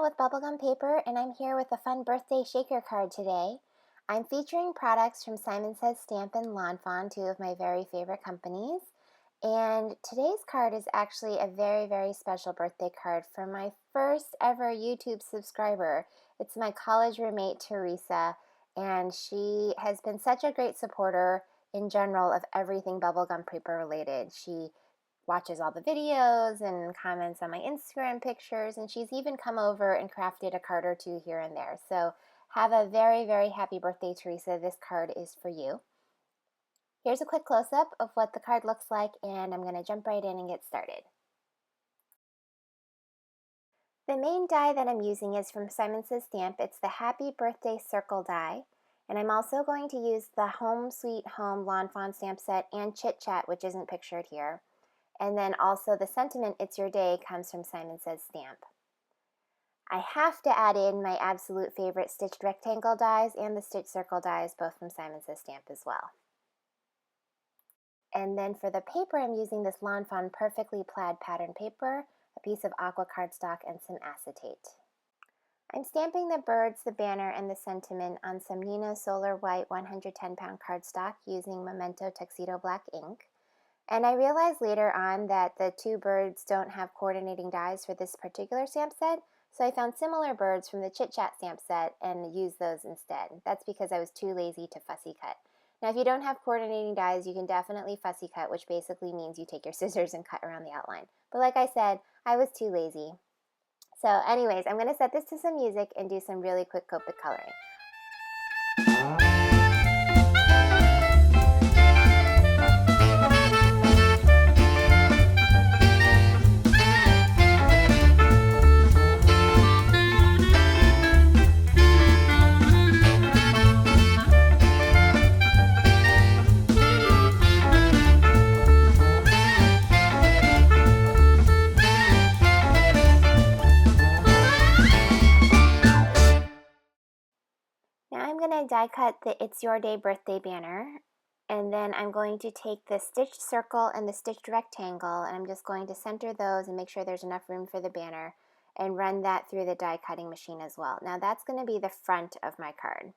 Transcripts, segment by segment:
Teresa with Bubblegum Paper, and I'm here with a fun birthday shaker card today. I'm featuring products from Simon Says Stamp and Lawn Fawn, two of my very favorite companies. And today's card is actually a very, very special birthday card from my first ever YouTube subscriber. It's my college roommate, Teresa, and she has been such a great supporter in general of everything Bubblegum Paper related. She watches all the videos and comments on my Instagram pictures, and she's even come over and crafted a card or two here and there. So have a very, very happy birthday, Teresa. This card is for you. Here's a quick close-up of what the card looks like, and I'm going to jump right in and get started. The main die that I'm using is from Simon Says Stamp. It's the Happy Birthday Circle die. And I'm also going to use the Home Sweet Home Lawn Fawn stamp set and Chit Chat, which isn't pictured here. And then also the sentiment, It's Your Day, comes from Simon Says Stamp. I have to add in my absolute favorite stitched rectangle dies and the stitched circle dies, both from Simon Says Stamp as well. And then for the paper, I'm using this Lawn Fawn Perfectly Plaid pattern paper, a piece of aqua cardstock, and some acetate. I'm stamping the birds, the banner, and the sentiment on some Nina Solar White 110-pound cardstock using Memento Tuxedo Black ink. And I realized later on that the two birds don't have coordinating dies for this particular stamp set, so I found similar birds from the Chit Chat stamp set and used those instead. That's because I was too lazy to fussy cut. Now, if you don't have coordinating dies, you can definitely fussy cut, which basically means you take your scissors and cut around the outline. But like I said, I was too lazy. So anyways, I'm going to set this to some music and do some really quick Copic coloring. Now I'm going to die cut the It's Your Day birthday banner, and then I'm going to take the stitched circle and the stitched rectangle, and I'm just going to center those and make sure there's enough room for the banner and run that through the die cutting machine as well. Now that's going to be the front of my card.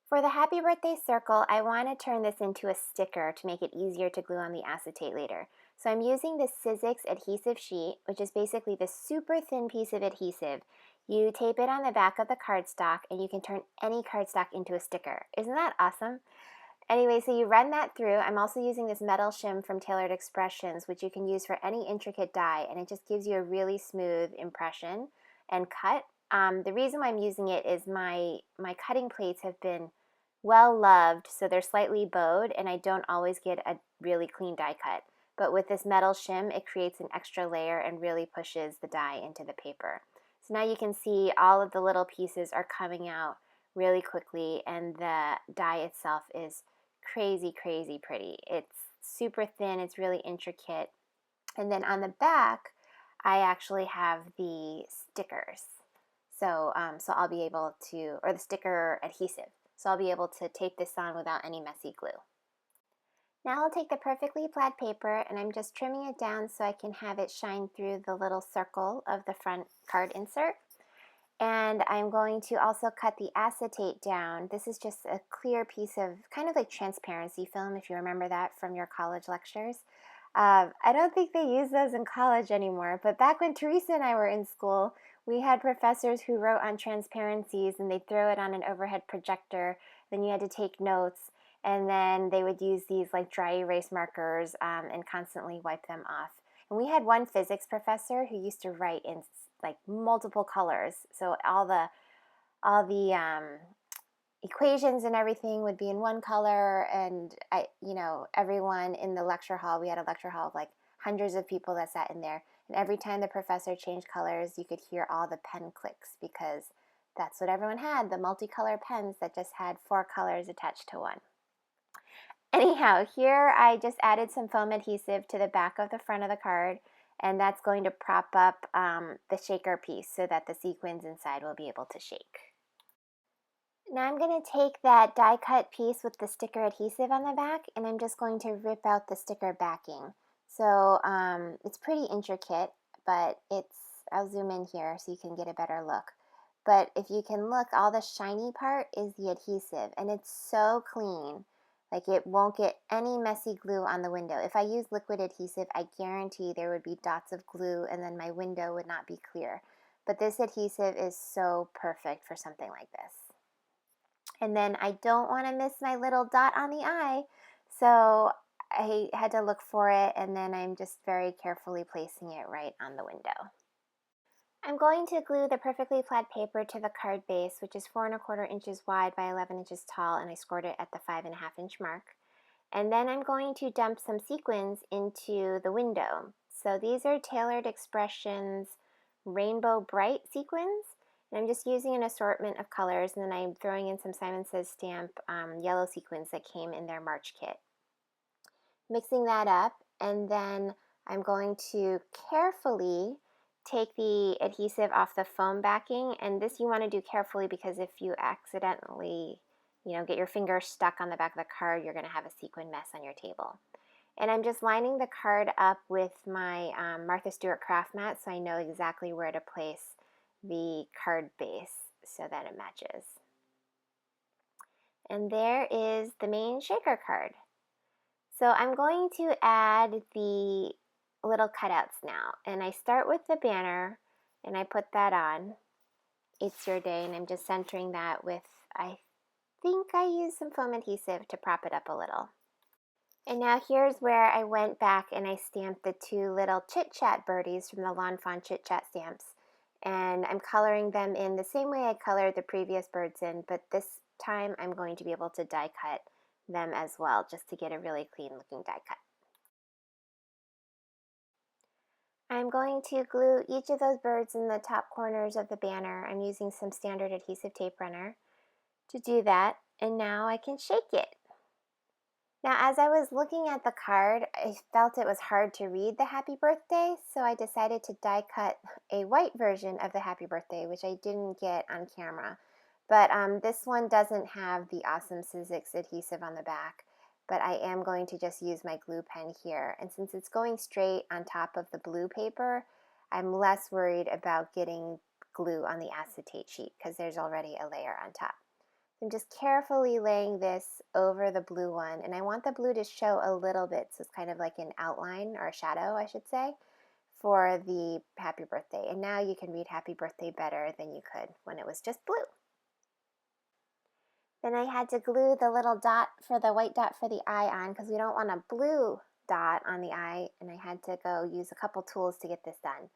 For the happy birthday circle, I want to turn this into a sticker to make it easier to glue on the acetate later. So I'm using the Sizzix adhesive sheet, which is basically this super thin piece of adhesive. You tape it on the back of the cardstock, and you can turn any cardstock into a sticker. Isn't that awesome? Anyway, so you run that through. I'm also using this metal shim from Tailored Expressions, which you can use for any intricate die, and it just gives you a really smooth impression and cut. The reason why I'm using it is my cutting plates have been well loved, so they're slightly bowed, and I don't always get a really clean die cut. But with this metal shim, it creates an extra layer and really pushes the die into the paper. So now you can see all of the little pieces are coming out really quickly, and the die itself is crazy, crazy pretty. It's super thin, it's really intricate. And then on the back, I actually have the stickers. So I'll be able to, or the sticker adhesive. So I'll be able to tape this on without any messy glue. Now I'll take the Perfectly Plaid paper, and I'm just trimming it down so I can have it shine through the little circle of the front card insert. And I'm going to also cut the acetate down. This is just a clear piece of kind of like transparency film, if you remember that from your college lectures. I don't think they use those in college anymore, but back when Teresa and I were in school, we had professors who wrote on transparencies, and they'd throw it on an overhead projector. Then you had to take notes, and then they would use these like dry erase markers and constantly wipe them off. And we had one physics professor who used to write in like multiple colors, so all the equations and everything would be in one color, and everyone in the lecture hall, we had a lecture hall of like hundreds of people that sat in there, and every time the professor changed colors, you could hear all the pen clicks, because that's what everyone had, the multicolor pens that just had 4 colors attached to one. Anyhow, here I just added some foam adhesive to the back of the front of the card, and that's going to prop up the shaker piece so that the sequins inside will be able to shake. Now I'm going to take that die cut piece with the sticker adhesive on the back, and I'm just going to rip out the sticker backing. So it's pretty intricate, but it's I'll zoom in here so you can get a better look. But if you can look, all the shiny part is the adhesive, and it's so clean. Like, it won't get any messy glue on the window. If I use liquid adhesive, I guarantee there would be dots of glue and then my window would not be clear. But this adhesive is so perfect for something like this. And then I don't want to miss my little dot on the eye, so I had to look for it, and then I'm just very carefully placing it right on the window. I'm going to glue the perfectly flat paper to the card base, which is 4¼ inches wide by 11 inches tall, and I scored it at the 5½ inch mark. And then I'm going to dump some sequins into the window. So these are Tailored Expressions Rainbow Bright sequins. And I'm just using an assortment of colors, and then I'm throwing in some Simon Says Stamp yellow sequins that came in their March kit. Mixing that up, and then I'm going to carefully take the adhesive off the foam backing, and this you want to do carefully because if you accidentally, get your finger stuck on the back of the card, you're going to have a sequin mess on your table. And I'm just lining the card up with my Martha Stewart craft mat so I know exactly where to place the card base so that it matches. And there is the main shaker card. So I'm going to add the little cutouts now, and I start with the banner and I put that on. It's Your Day, and I'm just centering that with, I think I used some foam adhesive to prop it up a little. And now here's where I went back and I stamped the two little Chit Chat birdies from the Lawn Fawn Chit Chat stamps, and I'm coloring them in the same way I colored the previous birds in, but this time I'm going to be able to die cut them as well, just to get a really clean looking die cut. I'm going to glue each of those birds in the top corners of the banner. I'm using some standard adhesive tape runner to do that, and now I can shake it. Now, as I was looking at the card, I felt it was hard to read the happy birthday, so I decided to die cut a white version of the happy birthday, which I didn't get on camera. But this one doesn't have the awesome Sizzix adhesive on the back, but I am going to just use my glue pen here. And since it's going straight on top of the blue paper, I'm less worried about getting glue on the acetate sheet because there's already a layer on top. I'm just carefully laying this over the blue one, and I want the blue to show a little bit, so it's kind of like an outline, or a shadow, I should say, for the happy birthday. And now you can read happy birthday better than you could when it was just blue. Then I had to glue the little dot for the white dot for the eye on because we don't want a blue dot on the eye, and I had to go use a couple tools to get this done.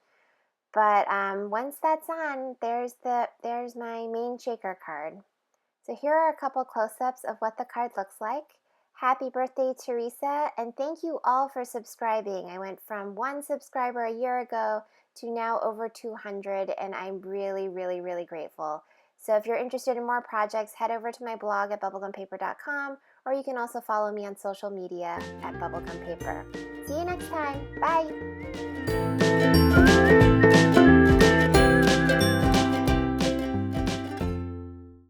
But once that's on, there's my main shaker card. So here are a couple close-ups of what the card looks like. Happy birthday, Teresa, and thank you all for subscribing. I went from 1 subscriber a year ago to now over 200, and I'm really, really, really grateful. So if you're interested in more projects, head over to my blog at bubblegumpaper.com, or you can also follow me on social media at Bubblegum Paper. See you next time. Bye!